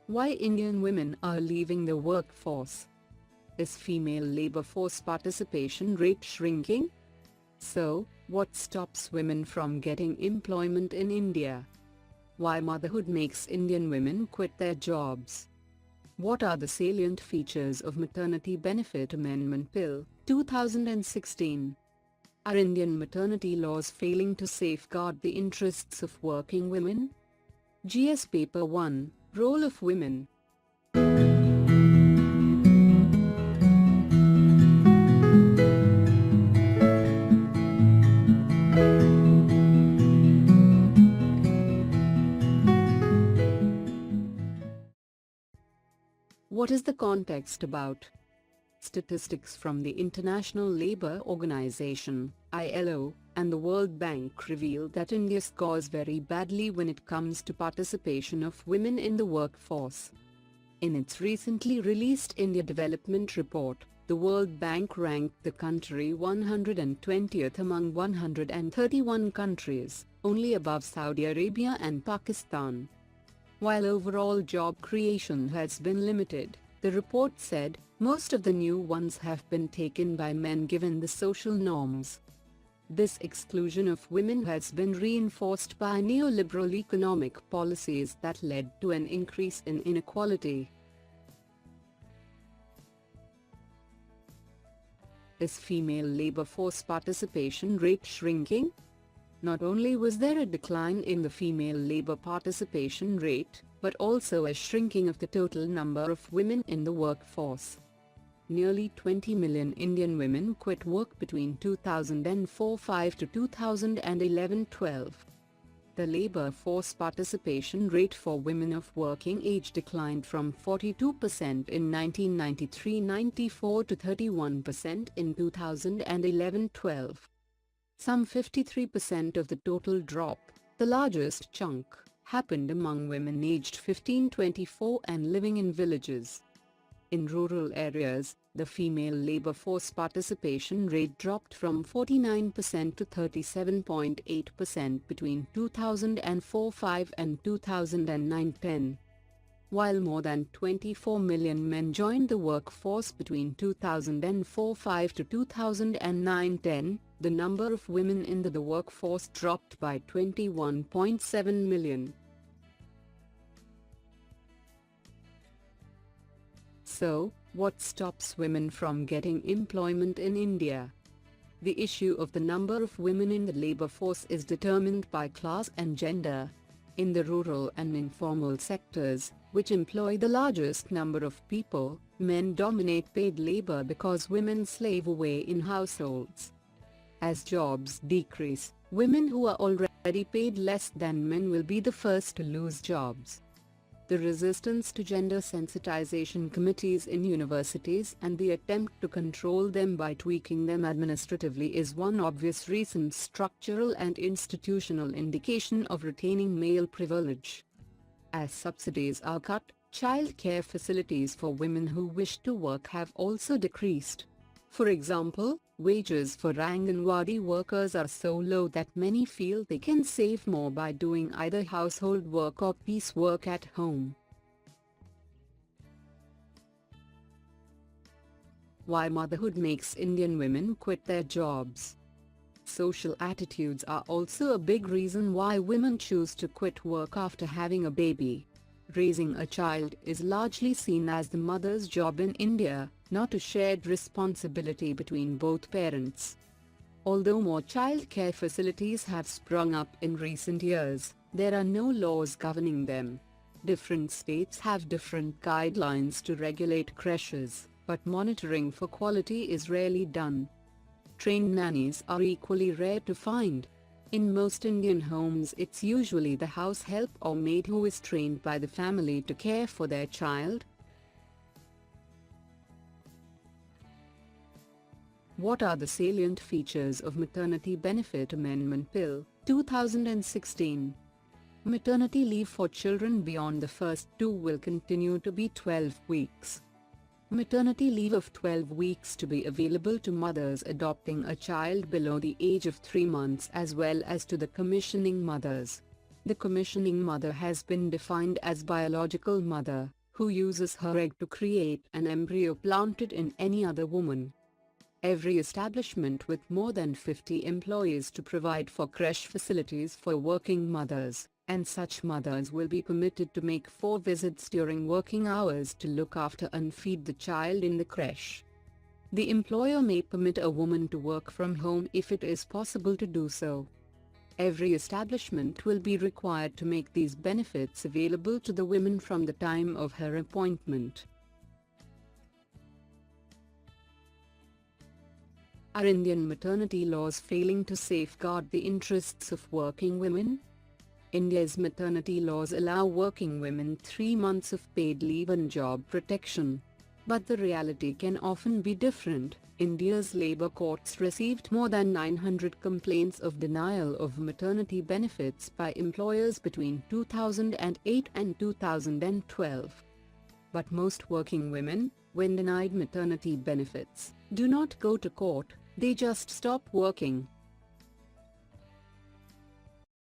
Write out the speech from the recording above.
Why Indian women are leaving the workforce? Is female labor force participation rate shrinking? So, what stops women from getting employment in India? Why motherhood makes Indian women quit their jobs? What are the salient features of Maternity Benefit Amendment Bill, 2016? Are Indian maternity laws failing to safeguard the interests of working women? GS Paper 1, Role of Women. What is the context about? Statistics from the International Labour Organization, ILO, and the World Bank reveal that India scores very badly when it comes to participation of women in the workforce. In its recently released India Development Report, the World Bank ranked the country 120th among 131 countries, only above Saudi Arabia and Pakistan. While overall job creation has been limited, the report said, most of the new ones have been taken by men given the social norms. This exclusion of women has been reinforced by neoliberal economic policies that led to an increase in inequality. Is female labor force participation rate shrinking? Not only was there a decline in the female labor participation rate, but also a shrinking of the total number of women in the workforce. Nearly 20 million Indian women quit work between 2004-05 to 2011-12. The labor force participation rate for women of working age declined from 42% in 1993-94 to 31% in 2011-12. Some 53% of the total drop, the largest chunk, happened among women aged 15-24 and living in villages. In rural areas, the female labor force participation rate dropped from 49% to 37.8% between 2004-05 and 2009-10. While more than 24 million men joined the workforce between 2004-05 to 2009-10, the number of women in the workforce dropped by 21.7 million. So, what stops women from getting employment in India? The issue of the number of women in the labor force is determined by class and gender. In the rural and informal sectors, which employ the largest number of people, men dominate paid labor because women slave away in households. As jobs decrease, women who are already paid less than men will be the first to lose jobs. The resistance to gender sensitization committees in universities and the attempt to control them by tweaking them administratively is one obvious recent structural and institutional indication of retaining male privilege. As subsidies are cut, child care facilities for women who wish to work have also decreased. For example, wages for Anganwadi workers are so low that many feel they can save more by doing either household work or piecework at home. Why motherhood makes Indian women quit their jobs? Social attitudes are also a big reason why women choose to quit work after having a baby. Raising a child is largely seen as the mother's job in India, not a shared responsibility between both parents. Although more child care facilities have sprung up in recent years, there are no laws governing them. Different states have different guidelines to regulate creches, but monitoring for quality is rarely done. Trained nannies are equally rare to find. In most Indian homes, it's usually the house help or maid who is trained by the family to care for their child. What are the salient features of Maternity Benefit Amendment Bill, 2016? Maternity leave for children beyond the first 2 will continue to be 12 weeks. Maternity leave of 12 weeks to be available to mothers adopting a child below the age of 3 months as well as to the commissioning mothers. The commissioning mother has been defined as biological mother, who uses her egg to create an embryo planted in any other woman. Every establishment with more than 50 employees to provide for creche facilities for working mothers, and such mothers will be permitted to make 4 visits during working hours to look after and feed the child in the creche. The employer may permit a woman to work from home if it is possible to do so. Every establishment will be required to make these benefits available to the women from the time of her appointment. Are Indian maternity laws failing to safeguard the interests of working women? India's maternity laws allow working women 3 months of paid leave and job protection. But the reality can often be different. India's labour courts received more than 900 complaints of denial of maternity benefits by employers between 2008 and 2012. But most working women, when denied maternity benefits, do not go to court, they just stop working.